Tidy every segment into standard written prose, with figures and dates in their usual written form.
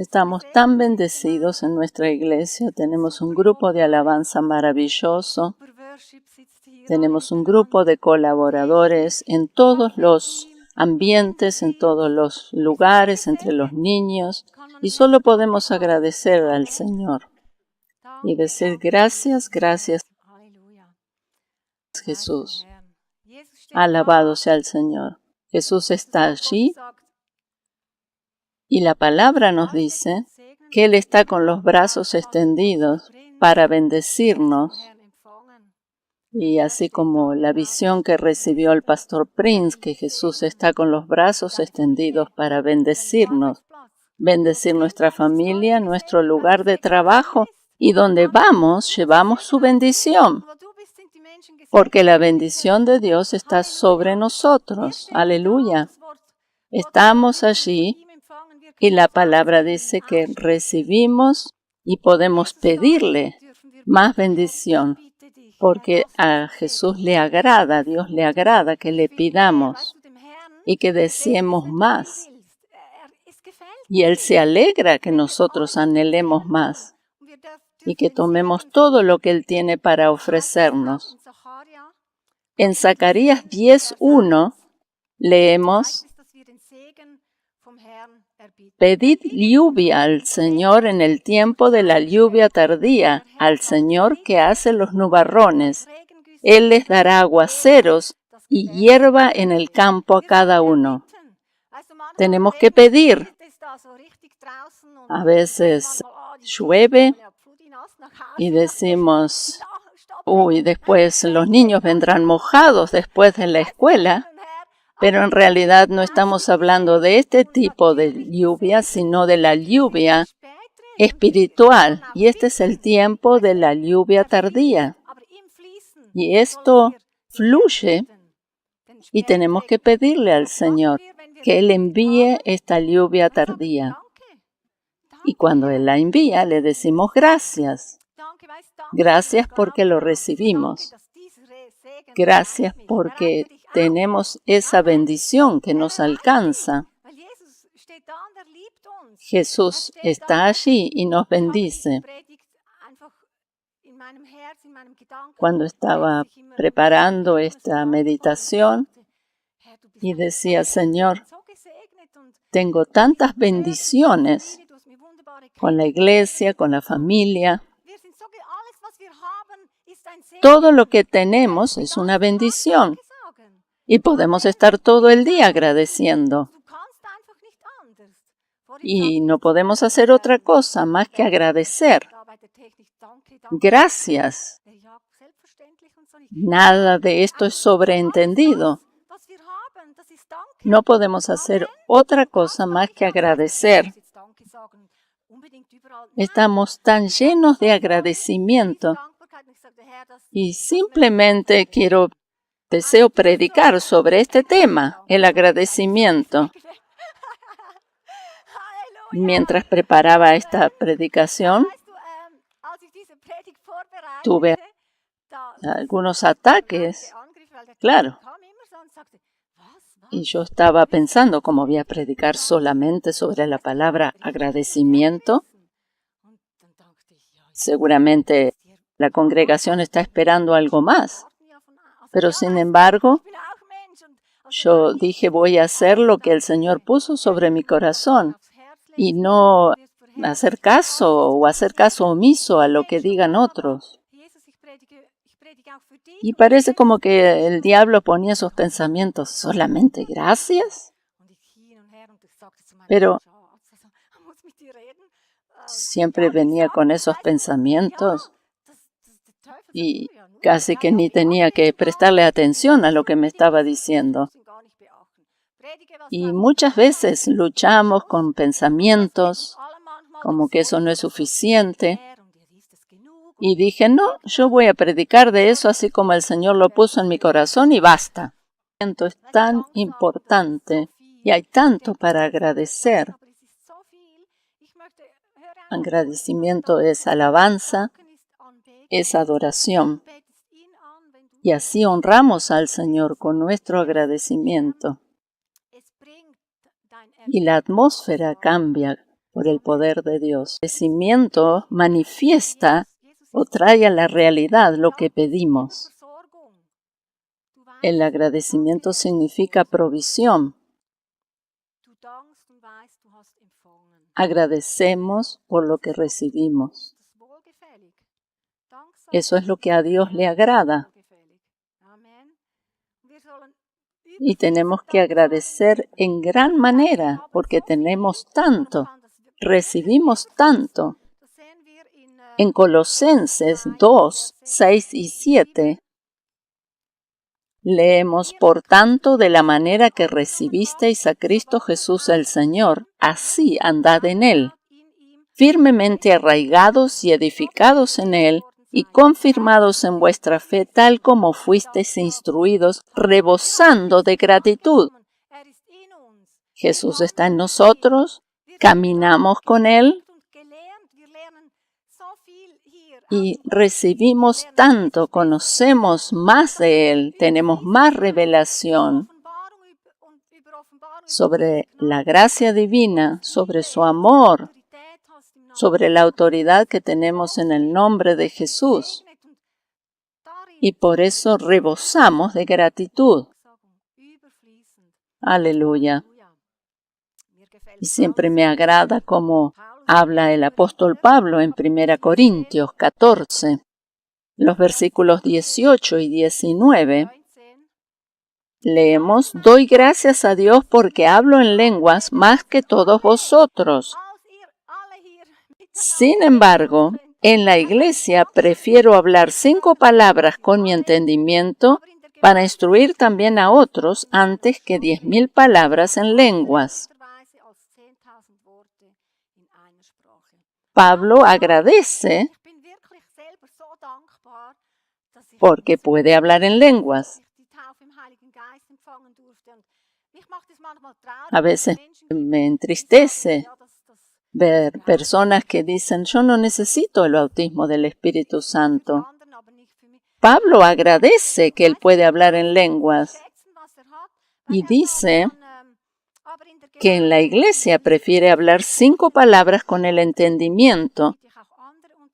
Estamos tan bendecidos en nuestra iglesia. Tenemos un grupo de alabanza maravilloso. Tenemos un grupo de colaboradores en todos los ambientes, en todos los lugares, entre los niños. Y solo podemos agradecer al Señor y decir gracias, gracias, Jesús. Alabado sea el Señor. Jesús está allí y la palabra nos dice que Él está con los brazos extendidos para bendecirnos. Y así como la visión que recibió el pastor Prince, que Jesús está con los brazos extendidos para bendecirnos, bendecir nuestra familia, nuestro lugar de trabajo, y donde vamos, llevamos su bendición, porque la bendición de Dios está sobre nosotros. Aleluya. Estamos allí y la palabra dice que recibimos y podemos pedirle más bendición, porque a Jesús le agrada, a Dios le agrada que le pidamos y que deseemos más. Y Él se alegra que nosotros anhelemos más y que tomemos todo lo que Él tiene para ofrecernos. En Zacarías 10:1 leemos: Pedid lluvia al Señor en el tiempo de la lluvia tardía, al Señor que hace los nubarrones. Él les dará aguaceros y hierba en el campo a cada uno. Tenemos que pedir. A veces llueve y decimos, después los niños vendrán mojados después de la escuela. Pero en realidad no estamos hablando de este tipo de lluvia, sino de la lluvia espiritual. Y este es el tiempo de la lluvia tardía. Y esto fluye y tenemos que pedirle al Señor que Él envíe esta lluvia tardía. Y cuando Él la envía, le decimos gracias. Gracias porque lo recibimos. Gracias porque tenemos esa bendición que nos alcanza. Jesús está allí y nos bendice. Cuando estaba preparando esta meditación y decía, Señor, tengo tantas bendiciones con la iglesia, con la familia. Todo lo que tenemos es una bendición. Y podemos estar todo el día agradeciendo. Y no podemos hacer otra cosa más que agradecer. Gracias. Nada de esto es sobreentendido. No podemos hacer otra cosa más que agradecer. Estamos tan llenos de agradecimiento. Y simplemente deseo predicar sobre este tema, el agradecimiento. Mientras preparaba esta predicación, tuve algunos ataques, claro. Y yo estaba pensando cómo voy a predicar solamente sobre la palabra agradecimiento. Seguramente la congregación está esperando algo más. Pero sin embargo, yo dije, voy a hacer lo que el Señor puso sobre mi corazón y no hacer caso omiso a lo que digan otros. Y parece como que el diablo ponía esos pensamientos, ¿solamente gracias? Pero siempre venía con esos pensamientos y casi que ni tenía que prestarle atención a lo que me estaba diciendo. Y muchas veces luchamos con pensamientos como que eso no es suficiente. Y dije, no, yo voy a predicar de eso así como el Señor lo puso en mi corazón y basta. Es tan importante y hay tanto para agradecer. Agradecimiento es alabanza, es adoración. Y así honramos al Señor con nuestro agradecimiento. Y la atmósfera cambia por el poder de Dios. El agradecimiento manifiesta o trae a la realidad lo que pedimos. El agradecimiento significa provisión. Agradecemos por lo que recibimos. Eso es lo que a Dios le agrada. Y tenemos que agradecer en gran manera porque tenemos tanto, recibimos tanto. En Colosenses 2, 6 y 7 leemos: por tanto, de la manera que recibisteis a Cristo Jesús el Señor, así andad en Él, firmemente arraigados y edificados en Él, y confirmados en vuestra fe, tal como fuisteis instruidos, rebosando de gratitud. Jesús está en nosotros, caminamos con Él y recibimos tanto, conocemos más de Él, tenemos más revelación sobre la gracia divina, sobre su amor, sobre la autoridad que tenemos en el nombre de Jesús. Y por eso rebosamos de gratitud. Aleluya. Y siempre me agrada cómo habla el apóstol Pablo en 1 Corintios 14, los versículos 18 y 19. Leemos: doy gracias a Dios porque hablo en lenguas más que todos vosotros. Sin embargo, en la iglesia prefiero hablar 5 palabras con mi entendimiento para instruir también a otros antes que 10,000 palabras en lenguas. Pablo agradece porque puede hablar en lenguas. A veces me entristece ver personas que dicen: yo no necesito el bautismo del Espíritu Santo. Pablo agradece que él puede hablar en lenguas y dice que en la iglesia prefiere hablar 5 palabras con el entendimiento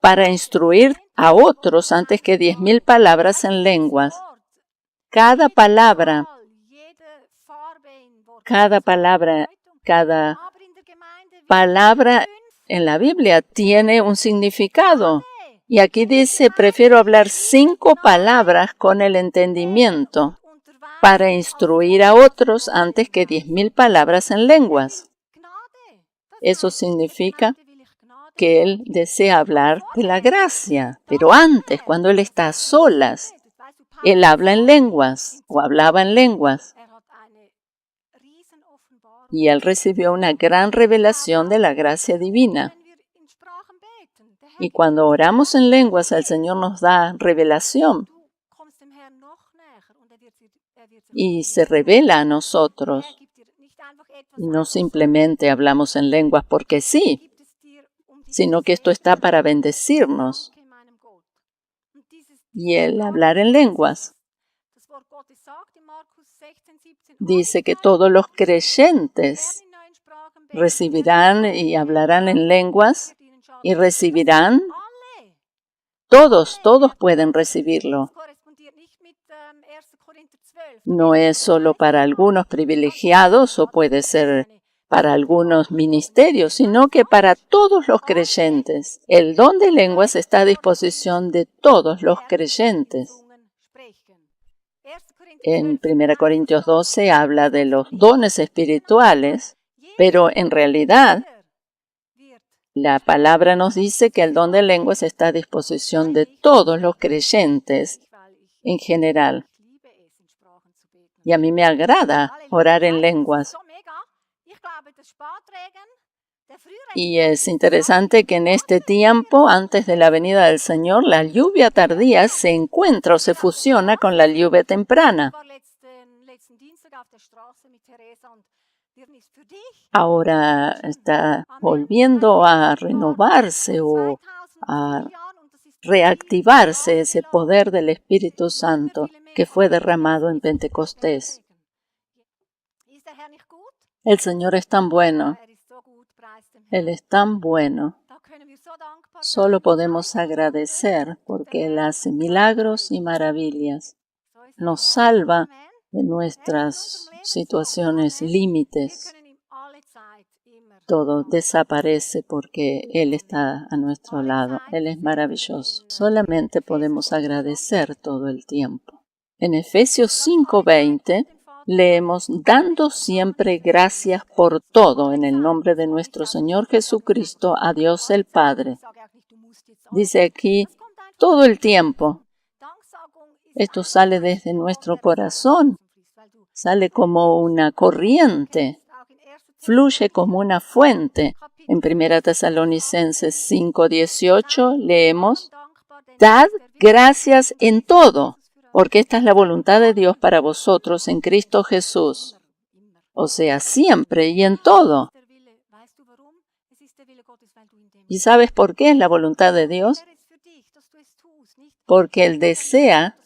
para instruir a otros antes que 10,000 palabras en lenguas. Cada palabra en la Biblia tiene un significado. Y aquí dice: prefiero hablar 5 palabras con el entendimiento para instruir a otros antes que 10,000 palabras en lenguas. Eso significa que él desea hablar de la gracia, pero antes, cuando él está a solas, él habla en lenguas o hablaba en lenguas. Y él recibió una gran revelación de la gracia divina. Y cuando oramos en lenguas, el Señor nos da revelación y se revela a nosotros. Y no simplemente hablamos en lenguas porque sí, sino que esto está para bendecirnos. Y el hablar en lenguas dice que todos los creyentes recibirán y hablarán en lenguas y recibirán. Todos pueden recibirlo. No es solo para algunos privilegiados o puede ser para algunos ministerios, sino que para todos los creyentes. El don de lenguas está a disposición de todos los creyentes. En 1 Corintios 12 habla de los dones espirituales, pero en realidad la palabra nos dice que el don de lenguas está a disposición de todos los creyentes en general. Y a mí me agrada orar en lenguas. Y es interesante que en este tiempo, antes de la venida del Señor, la lluvia tardía se encuentra o se fusiona con la lluvia temprana. Ahora está volviendo a renovarse o a reactivarse ese poder del Espíritu Santo que fue derramado en Pentecostés. El Señor es tan bueno. Él es tan bueno. Solo podemos agradecer porque Él hace milagros y maravillas. Nos salva de nuestras situaciones límites. Todo desaparece porque Él está a nuestro lado. Él es maravilloso. Solamente podemos agradecer todo el tiempo. En Efesios 5:20 leemos, dando siempre gracias por todo en el nombre de nuestro Señor Jesucristo a Dios el Padre. Dice aquí, todo el tiempo. Esto sale desde nuestro corazón. Sale como una corriente. Fluye como una fuente. En 1 Tesalonicenses 5:18 leemos, dad gracias en todo, porque esta es la voluntad de Dios para vosotros en Cristo Jesús. O sea, siempre y en todo. ¿Y sabes por qué es la voluntad de Dios? Porque Él desea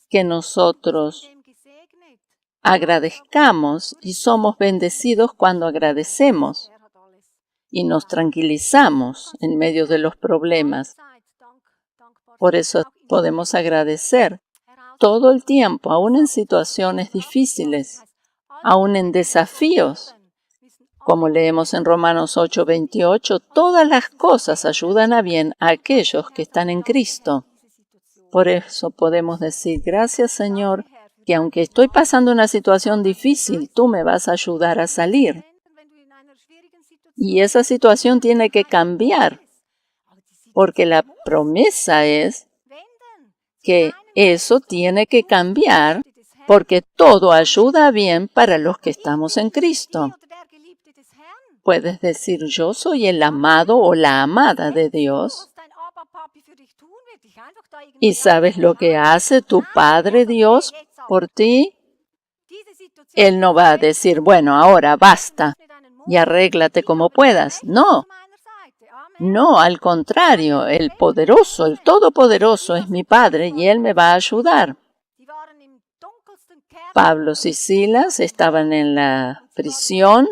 que nosotros agradezcamos y somos bendecidos cuando agradecemos y nos tranquilizamos en medio de los problemas. Por eso podemos agradecer todo el tiempo, aún en situaciones difíciles, aún en desafíos. Como leemos en Romanos 8:28, todas las cosas ayudan a bien a aquellos que están en Cristo. Por eso podemos decir, gracias Señor, que aunque estoy pasando una situación difícil, tú me vas a ayudar a salir. Y esa situación tiene que cambiar, porque la promesa es que eso tiene que cambiar, porque todo ayuda bien para los que estamos en Cristo. Puedes decir, yo soy el amado o la amada de Dios. ¿Y sabes lo que hace tu Padre Dios por ti? Él no va a decir, bueno, ahora basta y arréglate como puedas. No. No, al contrario, el poderoso, el todopoderoso es mi Padre y Él me va a ayudar. Pablo y Silas estaban en la prisión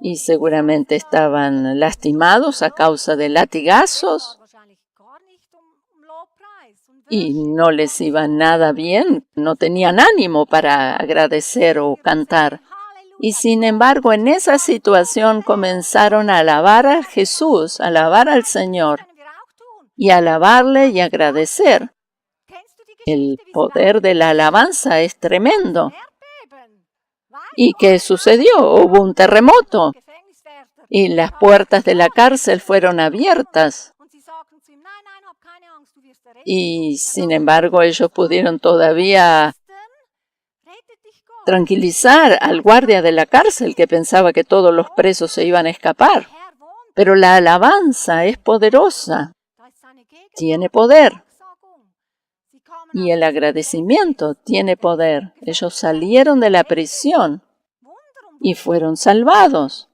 y seguramente estaban lastimados a causa de latigazos y no les iba nada bien, no tenían ánimo para agradecer o cantar. Y sin embargo, en esa situación comenzaron a alabar a Jesús, a alabar al Señor y alabarle y agradecer. El poder de la alabanza es tremendo. ¿Y qué sucedió? Hubo un terremoto y las puertas de la cárcel fueron abiertas. Y sin embargo, ellos pudieron todavía tranquilizar al guardia de la cárcel que pensaba que todos los presos se iban a escapar. Pero la alabanza es poderosa, tiene poder. Y el agradecimiento tiene poder. Ellos salieron de la prisión y fueron salvados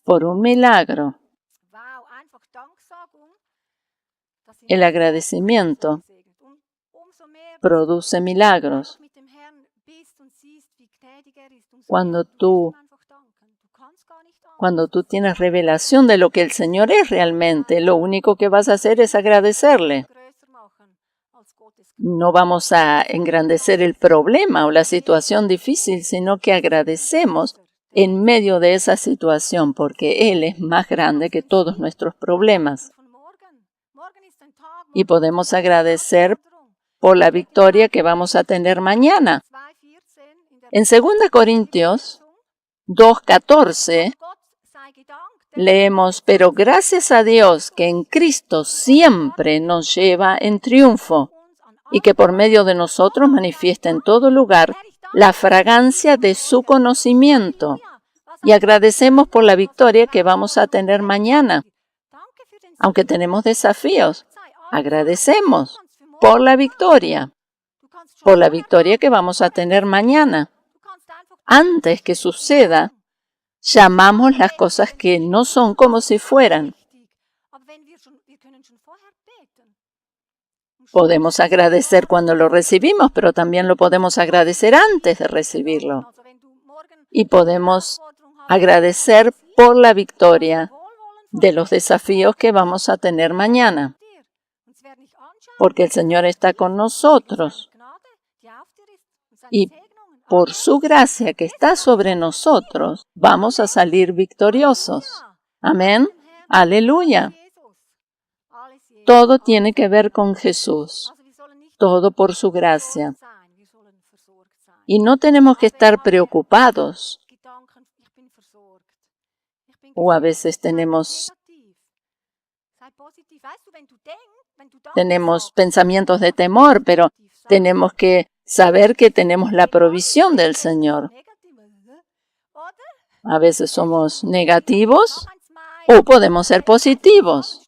por un milagro. El agradecimiento produce milagros. Cuando tú tienes revelación de lo que el Señor es realmente, lo único que vas a hacer es agradecerle. No vamos a engrandecer el problema o la situación difícil, sino que agradecemos en medio de esa situación, porque Él es más grande que todos nuestros problemas. Y podemos agradecer por la victoria que vamos a tener mañana. En 2 Corintios 2:14 leemos, pero gracias a Dios que en Cristo siempre nos lleva en triunfo y que por medio de nosotros manifiesta en todo lugar la fragancia de su conocimiento. Y agradecemos por la victoria que vamos a tener mañana. Aunque tenemos desafíos, agradecemos por la victoria que vamos a tener mañana. Antes que suceda, llamamos las cosas que no son como si fueran. Podemos agradecer cuando lo recibimos, pero también lo podemos agradecer antes de recibirlo. Y podemos agradecer por la victoria de los desafíos que vamos a tener mañana, porque el Señor está con nosotros y por su gracia que está sobre nosotros, vamos a salir victoriosos. Amén. Aleluya. Todo tiene que ver con Jesús, todo por su gracia. Y no tenemos que estar preocupados. O a veces tenemos pensamientos de temor, pero tenemos que saber que tenemos la provisión del Señor. A veces somos negativos o podemos ser positivos.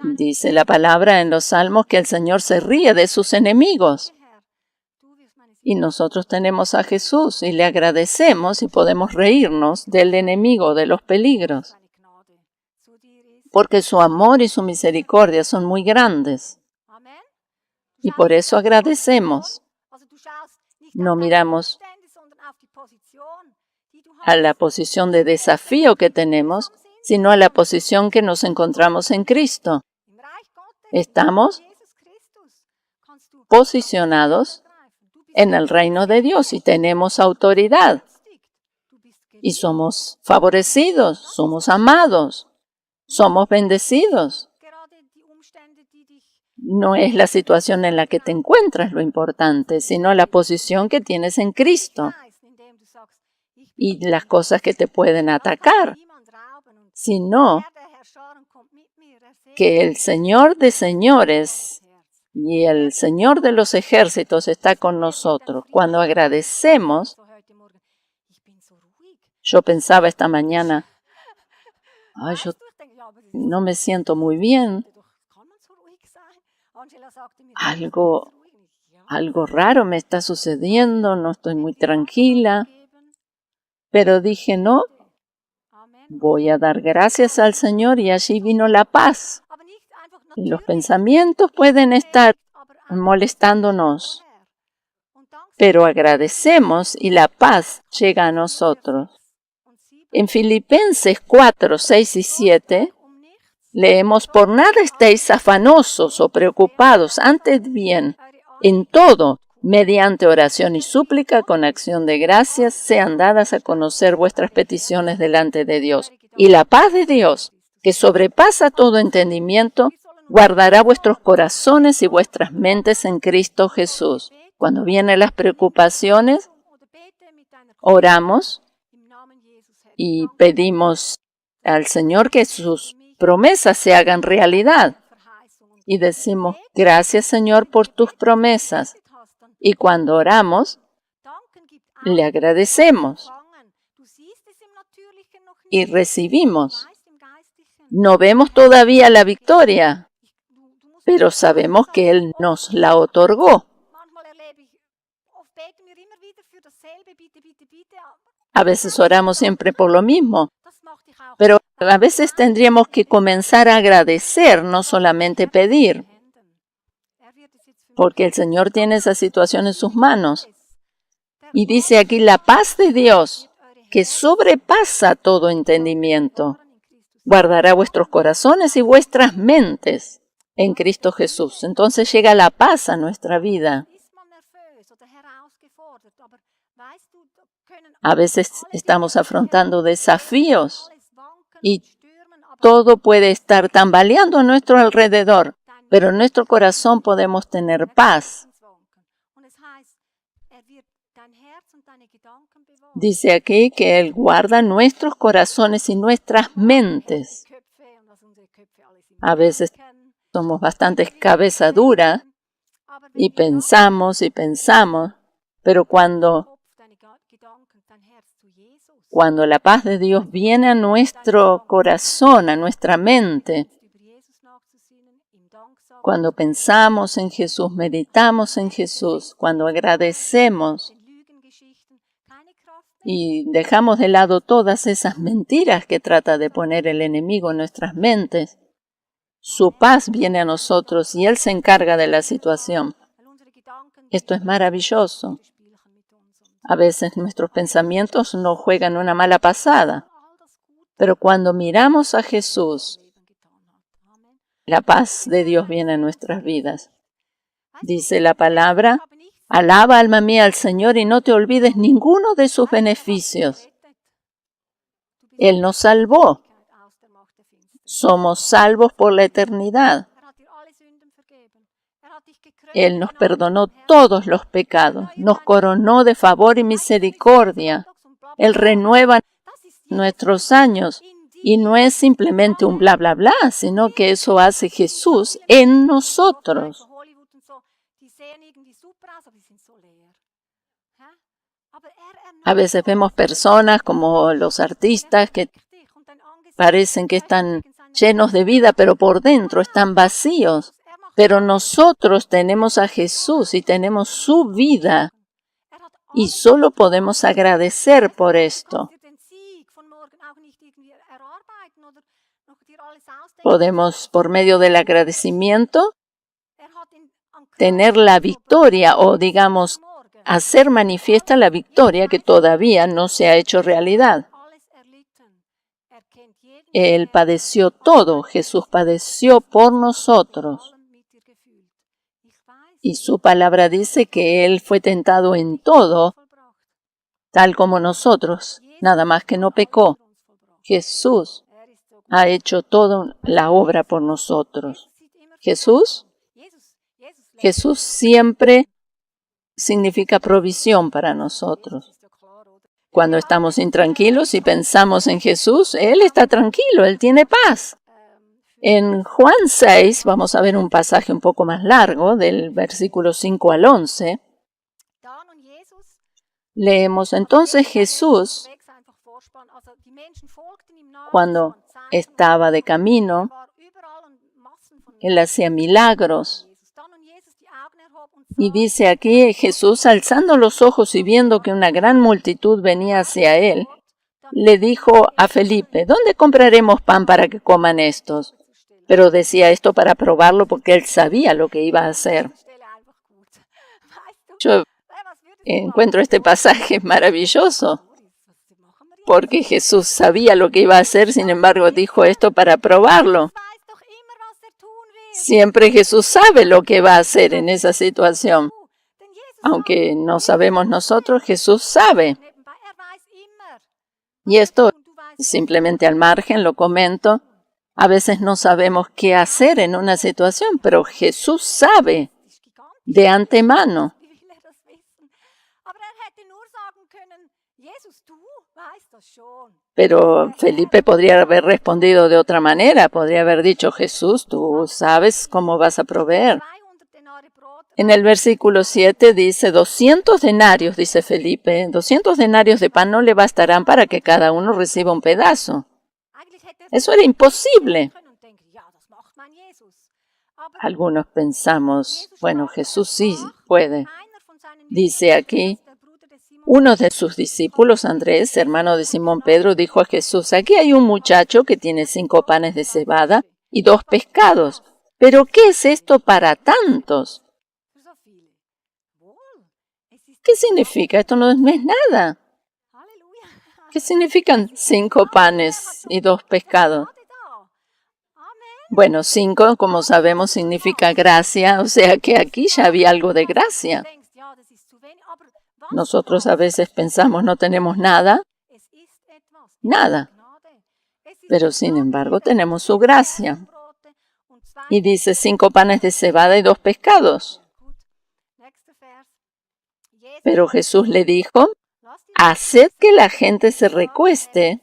Dice la palabra en los Salmos que el Señor se ríe de sus enemigos. Y nosotros tenemos a Jesús y le agradecemos y podemos reírnos del enemigo, de los peligros. Porque su amor y su misericordia son muy grandes. Y por eso agradecemos. No miramos a la posición de desafío que tenemos, sino a la posición que nos encontramos en Cristo. Estamos posicionados en el reino de Dios y tenemos autoridad. Y somos favorecidos, somos amados, somos bendecidos. No es la situación en la que te encuentras lo importante, sino la posición que tienes en Cristo y las cosas que te pueden atacar, sino que el Señor de señores y el Señor de los ejércitos está con nosotros. Cuando agradecemos, yo pensaba esta mañana, yo no me siento muy bien. Algo raro me está sucediendo, no estoy muy tranquila. Pero dije, no, voy a dar gracias al Señor y allí vino la paz. Y los pensamientos pueden estar molestándonos, pero agradecemos y la paz llega a nosotros. En Filipenses 4, 6 y 7, leemos, por nada estéis afanosos o preocupados, antes bien, en todo, mediante oración y súplica, con acción de gracias, sean dadas a conocer vuestras peticiones delante de Dios. Y la paz de Dios, que sobrepasa todo entendimiento, guardará vuestros corazones y vuestras mentes en Cristo Jesús. Cuando vienen las preocupaciones, oramos y pedimos al Señor que sus promesas se hagan realidad. Y decimos, gracias Señor por tus promesas. Y cuando oramos, le agradecemos y recibimos. No vemos todavía la victoria, pero sabemos que Él nos la otorgó. A veces oramos siempre por lo mismo, pero a veces tendríamos que comenzar a agradecer, no solamente pedir, porque el Señor tiene esa situación en sus manos. Y dice aquí, la paz de Dios, que sobrepasa todo entendimiento, guardará vuestros corazones y vuestras mentes en Cristo Jesús. Entonces llega la paz a nuestra vida. A veces estamos afrontando desafíos y todo puede estar tambaleando a nuestro alrededor, pero en nuestro corazón podemos tener paz. Dice aquí que Él guarda nuestros corazones y nuestras mentes. A veces somos bastante cabeza dura y pensamos, pero cuando la paz de Dios viene a nuestro corazón, a nuestra mente, cuando pensamos en Jesús, meditamos en Jesús, cuando agradecemos y dejamos de lado todas esas mentiras que trata de poner el enemigo en nuestras mentes, su paz viene a nosotros y Él se encarga de la situación. Esto es maravilloso. A veces nuestros pensamientos nos juegan una mala pasada, pero cuando miramos a Jesús, la paz de Dios viene a nuestras vidas. Dice la palabra, alaba alma mía al Señor y no te olvides ninguno de sus beneficios. Él nos salvó. Somos salvos por la eternidad. Él nos perdonó todos los pecados, nos coronó de favor y misericordia. Él renueva nuestros años y no es simplemente un bla, bla, bla, sino que eso hace Jesús en nosotros. A veces vemos personas como los artistas que parecen que están llenos de vida, pero por dentro están vacíos. Pero nosotros tenemos a Jesús y tenemos su vida y solo podemos agradecer por esto. Podemos, por medio del agradecimiento, tener la victoria o, digamos, hacer manifiesta la victoria que todavía no se ha hecho realidad. Él padeció todo, Jesús padeció por nosotros. Y su palabra dice que Él fue tentado en todo, tal como nosotros, nada más que no pecó. Jesús ha hecho toda la obra por nosotros. Jesús siempre significa provisión para nosotros. Cuando estamos intranquilos y pensamos en Jesús, Él está tranquilo, Él tiene paz. En Juan 6, vamos a ver un pasaje un poco más largo, del versículo 5 al 11. Leemos, entonces Jesús, cuando estaba de camino, Él hacía milagros. Y dice aquí, Jesús, alzando los ojos y viendo que una gran multitud venía hacia Él, le dijo a Felipe, ¿dónde compraremos pan para que coman estos? Pero decía esto para probarlo porque Él sabía lo que iba a hacer. Yo encuentro este pasaje maravilloso porque Jesús sabía lo que iba a hacer, sin embargo dijo esto para probarlo. Siempre Jesús sabe lo que va a hacer en esa situación. Aunque no sabemos nosotros, Jesús sabe. Y esto simplemente al margen lo comento. A veces no sabemos qué hacer en una situación, pero Jesús sabe de antemano. Pero Felipe podría haber respondido de otra manera. Podría haber dicho, Jesús, tú sabes cómo vas a proveer. En el versículo 7 dice, 200 denarios, dice Felipe, 200 denarios de pan no le bastarán para que cada uno reciba un pedazo. Eso era imposible. Algunos pensamos, bueno, Jesús sí puede. Dice aquí, uno de sus discípulos, Andrés, hermano de Simón Pedro, dijo a Jesús, aquí hay un muchacho que tiene 5 panes de cebada y 2 pescados. ¿Pero qué es esto para tantos? ¿Qué significa? Esto no es nada. ¿Qué significan 5 panes y 2 pescados? Bueno, 5, como sabemos, significa gracia, o sea que aquí ya había algo de gracia. Nosotros a veces pensamos no tenemos nada, pero sin embargo tenemos su gracia. Y dice 5 panes de cebada y 2 pescados. Pero Jesús le dijo, haced que la gente se recueste.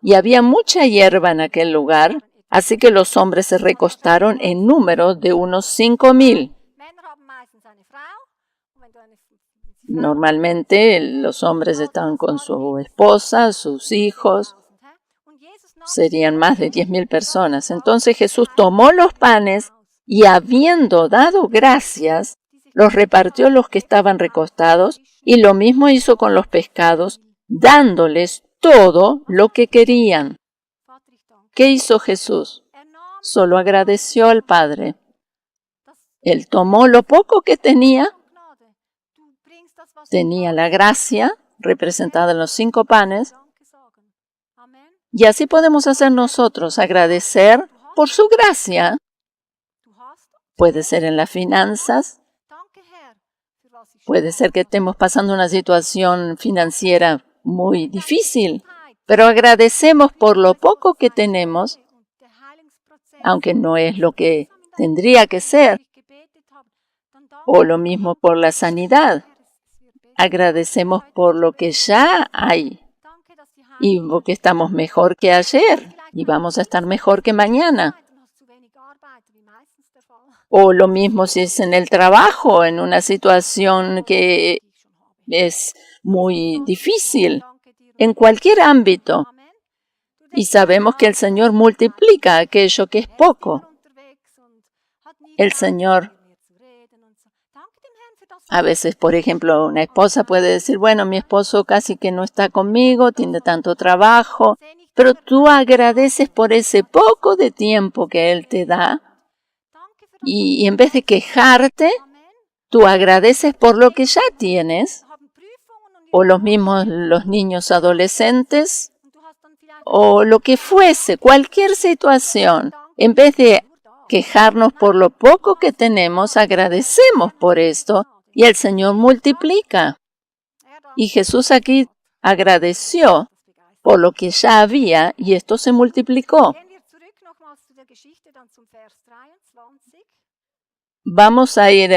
Y había mucha hierba en aquel lugar, así que los hombres se recostaron en número de unos 5,000. Normalmente los hombres estaban con su esposa, sus hijos. Serían más de 10,000 personas. Entonces Jesús tomó los panes y habiendo dado gracias, los repartió a los que estaban recostados y lo mismo hizo con los pescados, dándoles todo lo que querían. ¿Qué hizo Jesús? Solo agradeció al Padre. Él tomó lo poco que tenía tenía la gracia representada en los 5 panes, y así podemos hacer nosotros, agradecer por su gracia. Puede ser en las finanzas, puede ser que estemos pasando una situación financiera muy difícil, pero agradecemos por lo poco que tenemos, aunque no es lo que tendría que ser, o lo mismo por la sanidad. Agradecemos por lo que ya hay y porque estamos mejor que ayer y vamos a estar mejor que mañana. O lo mismo si es en el trabajo, en una situación que es muy difícil, en cualquier ámbito. Y sabemos que el Señor multiplica aquello que es poco. El Señor, a veces, por ejemplo, una esposa puede decir, bueno, mi esposo casi que no está conmigo, tiene tanto trabajo, pero tú agradeces por ese poco de tiempo que Él te da. Y en vez de quejarte, tú agradeces por lo que ya tienes, o los mismos los niños adolescentes, o lo que fuese, cualquier situación. En vez de quejarnos por lo poco que tenemos, agradecemos por esto, y el Señor multiplica. Y Jesús aquí agradeció por lo que ya había, y esto se multiplicó. Vamos a ir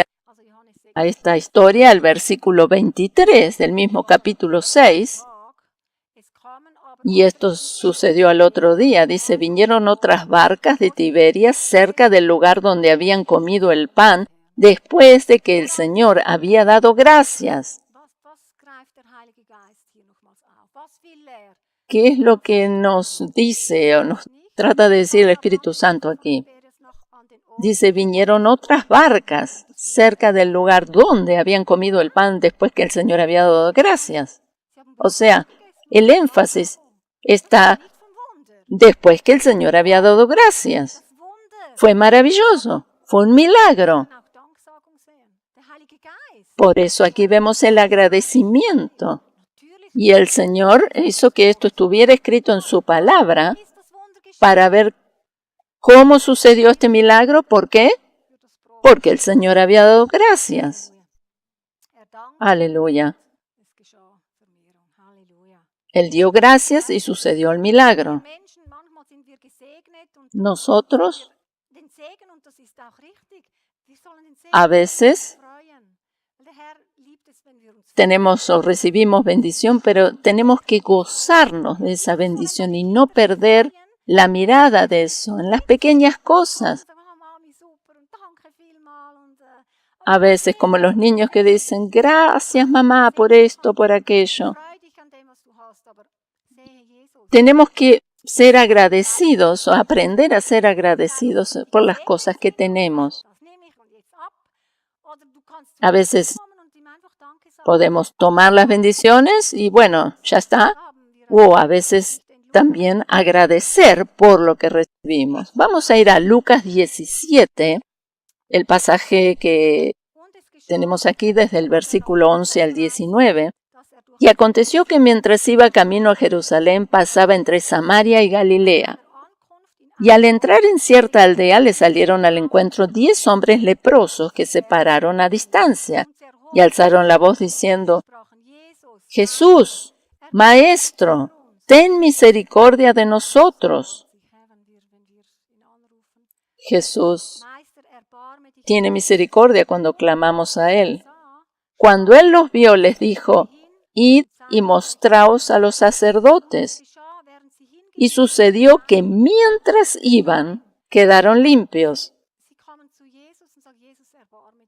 a esta historia, al versículo 23 del mismo capítulo 6. Y esto sucedió al otro día. Dice, vinieron otras barcas de Tiberias cerca del lugar donde habían comido el pan, después de que el Señor había dado gracias. ¿Qué es lo que nos dice o nos trata de decir el Espíritu Santo aquí? Dice, vinieron otras barcas cerca del lugar donde habían comido el pan después que el Señor había dado gracias. O sea, el énfasis está después que el Señor había dado gracias. Fue maravilloso, fue un milagro. Por eso aquí vemos el agradecimiento. Y el Señor hizo que esto estuviera escrito en su palabra para ver cómo sucedió este milagro. ¿Por qué? Porque el Señor había dado gracias. Aleluya. Él dio gracias y sucedió el milagro. Nosotros a veces tenemos o recibimos bendición, pero tenemos que gozarnos de esa bendición y no perder la mirada de eso, en las pequeñas cosas. A veces, como los niños que dicen, gracias mamá por esto, por aquello. Tenemos que ser agradecidos o aprender a ser agradecidos por las cosas que tenemos. A veces podemos tomar las bendiciones y bueno, ya está. O a veces también agradecer por lo que recibimos. Vamos a ir a Lucas 17, el pasaje que tenemos aquí desde el versículo 11 al 19. Y aconteció que mientras iba camino a Jerusalén, pasaba entre Samaria y Galilea. Y al entrar en cierta aldea, le salieron al encuentro 10 hombres leprosos que se pararon a distancia y alzaron la voz diciendo, Jesús, Maestro, ten misericordia de nosotros. Jesús tiene misericordia cuando clamamos a Él. Cuando Él los vio, les dijo, id y mostraos a los sacerdotes. Y sucedió que mientras iban, quedaron limpios.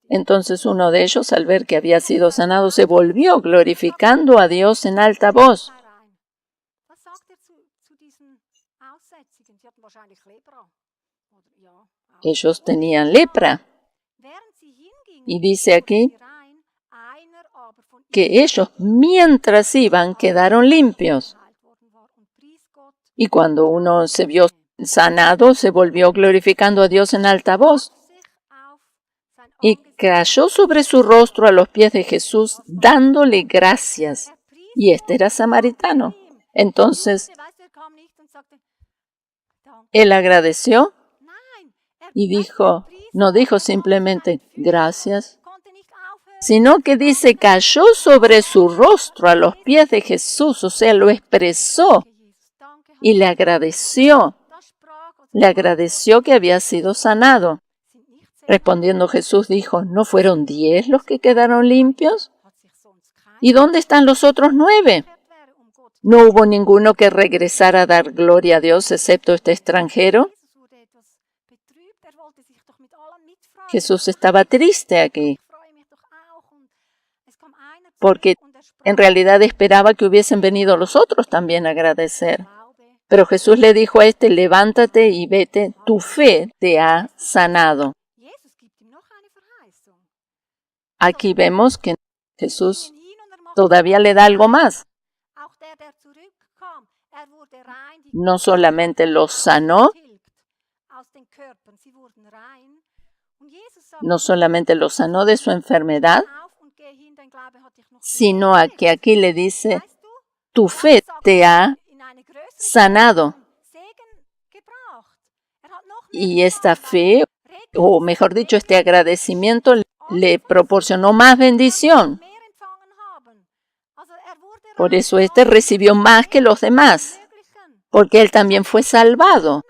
Entonces uno de ellos, al ver que había sido sanado, se volvió glorificando a Dios en alta voz. Ellos tenían lepra. Y dice aquí que ellos, mientras iban, quedaron limpios. Y cuando uno se vio sanado, se volvió glorificando a Dios en alta voz. ¿Y cayó sobre su rostro a los pies de Jesús, dándole gracias. Y este era samaritano. Entonces, él agradeció y dijo, no dijo simplemente gracias, sino que dice, cayó sobre su rostro a los pies de Jesús, o sea, lo expresó y le agradeció. Le agradeció que había sido sanado. Respondiendo Jesús dijo, ¿no fueron 10 los que quedaron limpios? ¿Y dónde están los otros 9? ¿No hubo ninguno que regresara a dar gloria a Dios excepto este extranjero? Jesús estaba triste aquí, porque en realidad esperaba que hubiesen venido los otros también a agradecer. Pero Jesús le dijo a este, levántate y vete, tu fe te ha sanado. Aquí vemos que Jesús todavía le da algo más. No solamente los sanó, no solamente los sanó de su enfermedad, sino a que aquí le dice, tu fe te ha sanado. Y esta fe, o mejor dicho, este agradecimiento le proporcionó más bendición. Por eso este recibió más que los demás, porque él también fue salvado.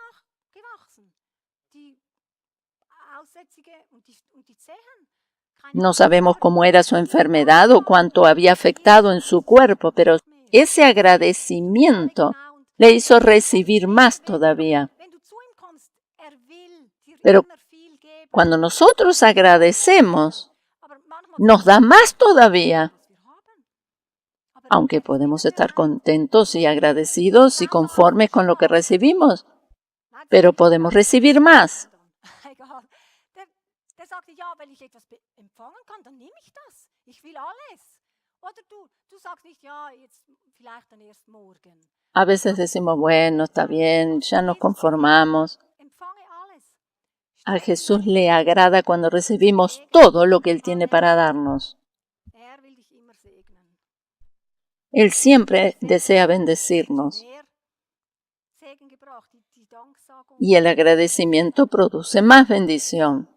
No sabemos cómo era su enfermedad o cuánto había afectado en su cuerpo, pero ese agradecimiento le hizo recibir más todavía. Pero cuando nosotros agradecemos, nos da más todavía. Aunque podemos estar contentos y agradecidos y conformes con lo que recibimos, pero podemos recibir más. A veces decimos, bueno, está bien, ya nos conformamos. A Jesús le agrada cuando recibimos todo lo que Él tiene para darnos. Él siempre desea bendecirnos. Y el agradecimiento produce más bendición.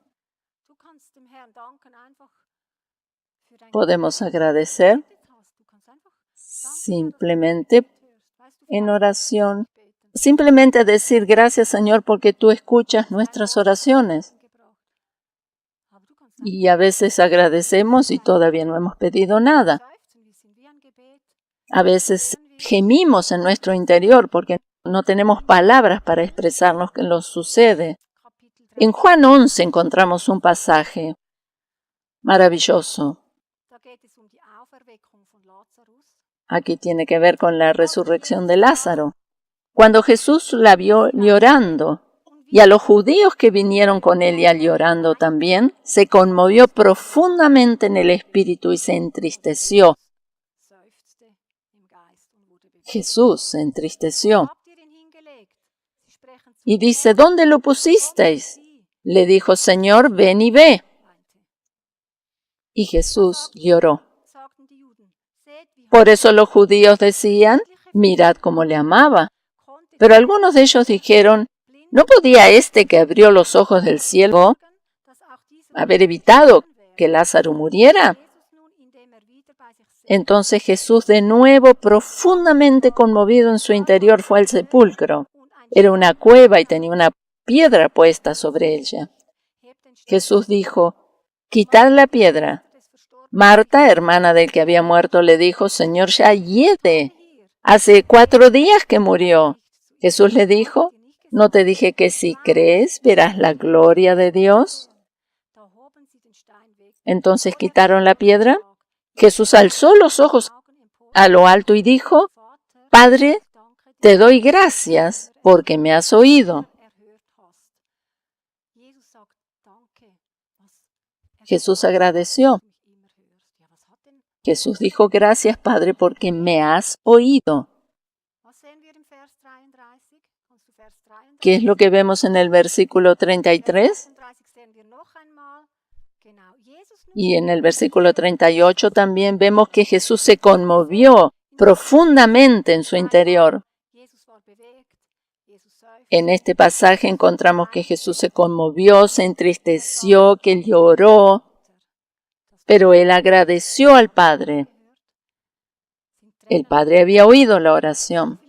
Podemos agradecer simplemente en oración. Simplemente decir gracias, Señor, porque tú escuchas nuestras oraciones. Y a veces agradecemos y todavía no hemos pedido nada. A veces gemimos en nuestro interior porque no tenemos palabras para expresarnos que nos sucede. En Juan 11 encontramos un pasaje maravilloso. Aquí tiene que ver con la resurrección de Lázaro. Cuando Jesús la vio llorando, y a los judíos que vinieron con ella llorando también, se conmovió profundamente en el espíritu y se entristeció. Jesús se entristeció. Y dice, ¿dónde lo pusisteis? Le dijo, Señor, ven y ve. Y Jesús lloró. Por eso los judíos decían, mirad cómo le amaba. Pero algunos de ellos dijeron, ¿no podía este que abrió los ojos del cielo haber evitado que Lázaro muriera? Entonces Jesús, de nuevo profundamente conmovido en su interior, fue al sepulcro. Era una cueva y tenía una piedra puesta sobre ella. Jesús dijo, quitad la piedra. Marta, hermana del que había muerto, le dijo, Señor, ya hiede. Hace 4 días que murió. Jesús le dijo, ¿no te dije que si crees verás la gloria de Dios? Entonces quitaron la piedra. Jesús alzó los ojos a lo alto y dijo, Padre, te doy gracias porque me has oído. Jesús agradeció. Jesús dijo, gracias, Padre, porque me has oído. ¿Qué es lo que vemos en el versículo 33? Y en el versículo 38 también vemos que Jesús se conmovió profundamente en su interior. En este pasaje encontramos que Jesús se conmovió, se entristeció, que él lloró, pero él agradeció al Padre. El Padre había oído la oración.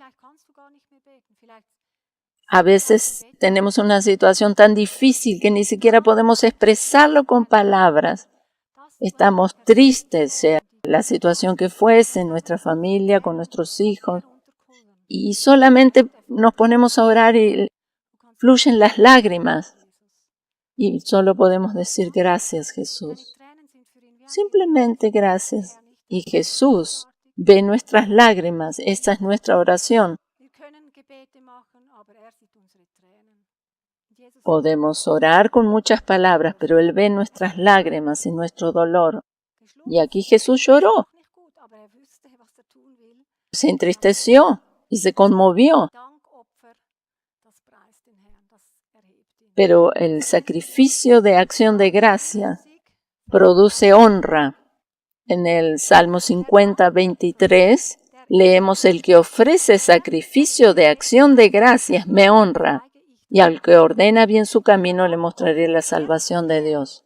A veces tenemos una situación tan difícil que ni siquiera podemos expresarlo con palabras. Estamos tristes, sea la situación que fuese, en nuestra familia, con nuestros hijos, y solamente nos ponemos a orar y fluyen las lágrimas. Y solo podemos decir gracias, Jesús. Simplemente gracias. Y Jesús ve nuestras lágrimas. Esta es nuestra oración. Podemos orar con muchas palabras, pero Él ve nuestras lágrimas y nuestro dolor. Y aquí Jesús lloró. Se entristeció y se conmovió. Pero el sacrificio de acción de gracia produce honra. En el Salmo 50, 23, leemos: el que ofrece sacrificio de acción de gracias me honra, y al que ordena bien su camino le mostraré la salvación de Dios.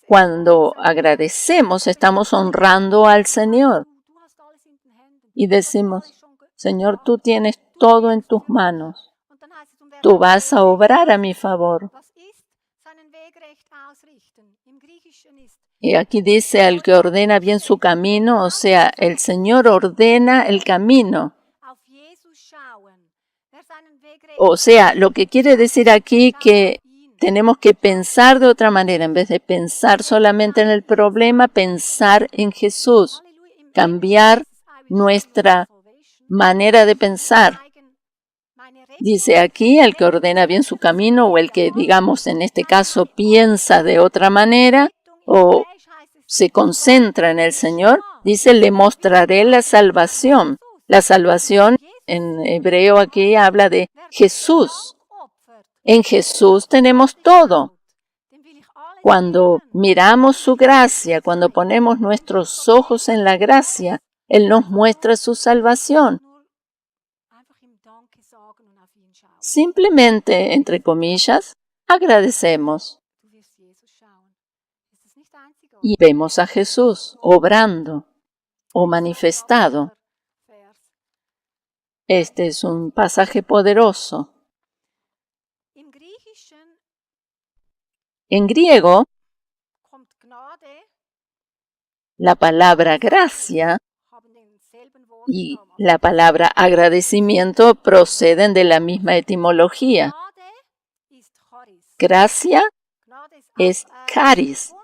Cuando agradecemos, estamos honrando al Señor. Y decimos: Señor, tú tienes todo en tus manos. Tú vas a obrar a mi favor. Y aquí dice: al que ordena bien su camino, o sea, el Señor ordena el camino. O sea, lo que quiere decir aquí que tenemos que pensar de otra manera. En vez de pensar solamente en el problema, pensar en Jesús. Cambiar nuestra manera de pensar. Dice aquí: el que ordena bien su camino, o el que, digamos, en este caso, piensa de otra manera, o se concentra en el Señor, dice: le mostraré la salvación. La salvación, en hebreo aquí, habla de Jesús. En Jesús tenemos todo. Cuando miramos su gracia, cuando ponemos nuestros ojos en la gracia, Él nos muestra su salvación. Simplemente, entre comillas, agradecemos. Y vemos a Jesús obrando o manifestado. Este es un pasaje poderoso. En griego, la palabra gracia y la palabra agradecimiento proceden de la misma etimología. Gracia es charis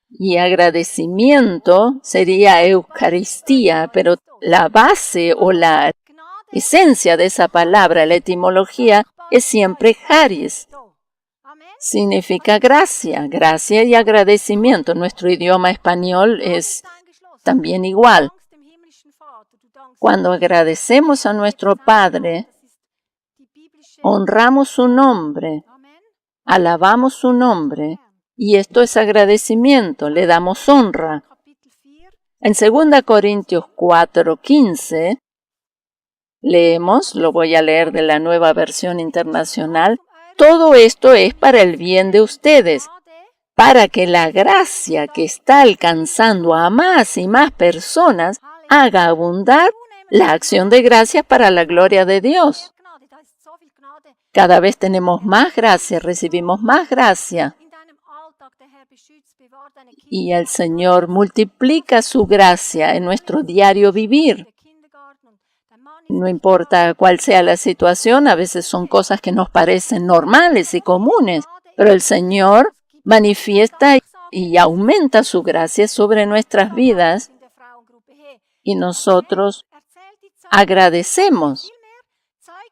y agradecimiento sería Eucaristía, pero la base o la esencia de esa palabra, la etimología, es siempre charis. Significa gracia, gracia y agradecimiento. Nuestro idioma español es también igual. Cuando agradecemos a nuestro Padre, honramos su nombre, alabamos su nombre, y esto es agradecimiento, le damos honra. En 2 Corintios 4:15, leemos, lo voy a leer de la Nueva Versión Internacional: todo esto es para el bien de ustedes, para que la gracia que está alcanzando a más y más personas haga abundar la acción de gracias para la gloria de Dios. Cada vez tenemos más gracia, recibimos más gracia. Y el Señor multiplica su gracia en nuestro diario vivir. No importa cuál sea la situación, a veces son cosas que nos parecen normales y comunes, pero el Señor manifiesta y aumenta su gracia sobre nuestras vidas y nosotros agradecemos.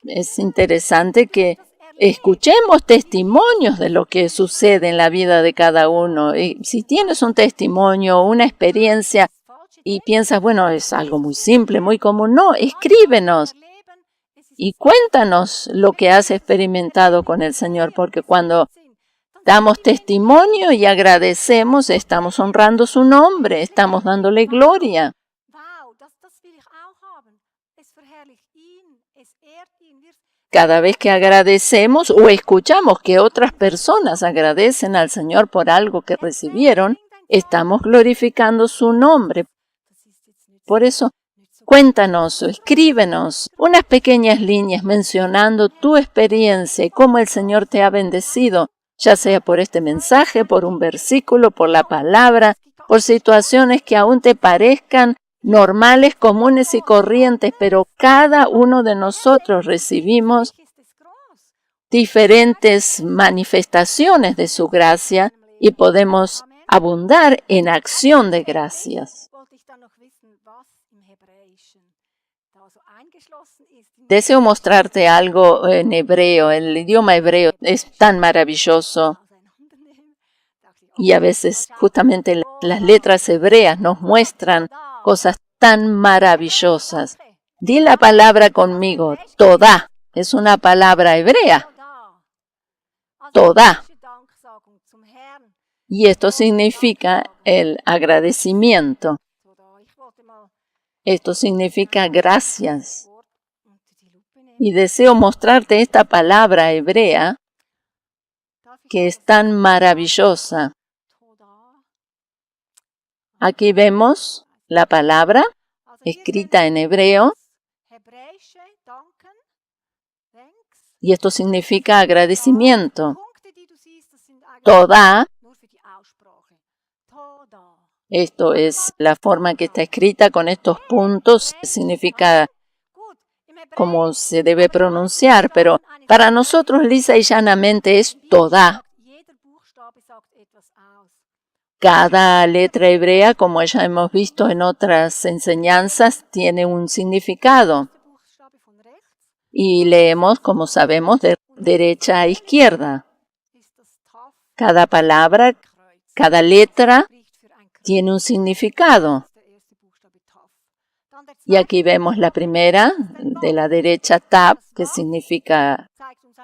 Es interesante que escuchemos testimonios de lo que sucede en la vida de cada uno. Y si tienes un testimonio, una experiencia, y piensas, bueno, es algo muy simple, muy común, no, escríbenos. y cuéntanos lo que has experimentado con el Señor, porque cuando damos testimonio y agradecemos, estamos honrando su nombre, estamos dándole gloria. Cada vez que agradecemos o escuchamos que otras personas agradecen al Señor por algo que recibieron, estamos glorificando su nombre. Por eso, cuéntanos o escríbenos unas pequeñas líneas mencionando tu experiencia y cómo el Señor te ha bendecido, ya sea por este mensaje, por un versículo, por la palabra, por situaciones que aún te parezcan normales, comunes y corrientes, pero cada uno de nosotros recibimos diferentes manifestaciones de su gracia y podemos abundar en acción de gracias. Deseo mostrarte algo en hebreo. El idioma hebreo es tan maravilloso y a veces justamente las letras hebreas nos muestran cosas tan maravillosas. Di la palabra conmigo, Todá. Es una palabra hebrea. Todá. Y esto significa el agradecimiento. Esto significa gracias. Y deseo mostrarte esta palabra hebrea que es tan maravillosa. Aquí vemos la palabra escrita en hebreo y esto significa agradecimiento. Todá. Esto es la forma que está escrita con estos puntos, significa cómo se debe pronunciar, pero para nosotros lisa y llanamente es Todá. Cada letra hebrea, como ya hemos visto en otras enseñanzas, tiene un significado. Y leemos, como sabemos, de derecha a izquierda. Cada palabra, cada letra tiene un significado. Y aquí vemos la primera, de la derecha, Tab, que significa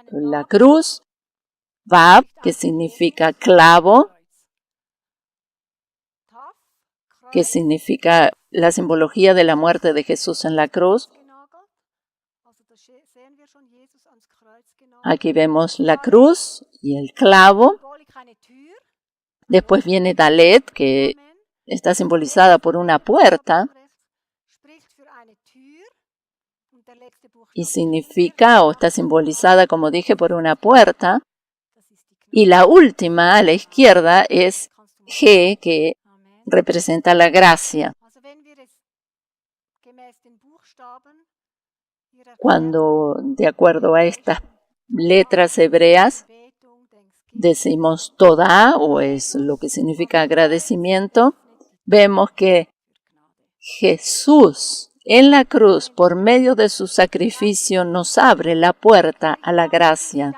la cruz. Vav, que significa clavo, que significa la simbología de la muerte de Jesús en la cruz. Aquí vemos la cruz y el clavo. Después viene Dalet, que está simbolizada por una puerta y significa o está simbolizada, como dije, por una puerta. Y la última, a la izquierda, es G, que representa la gracia. Cuando, de acuerdo a estas letras hebreas, decimos Todá, o es lo que significa agradecimiento, vemos que Jesús en la cruz, por medio de su sacrificio, nos abre la puerta a la gracia.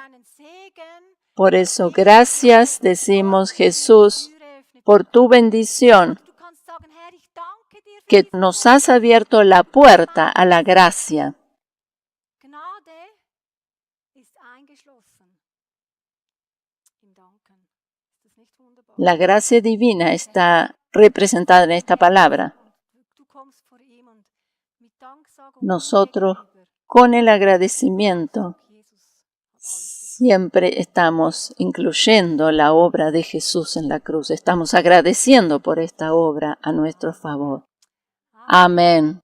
Por eso, gracias decimos, Jesús, por tu bendición, que nos has abierto la puerta a la gracia. La gracia divina está representada en esta palabra. Nosotros, con el agradecimiento, siempre estamos incluyendo la obra de Jesús en la cruz. Estamos agradeciendo por esta obra a nuestro favor. Amén.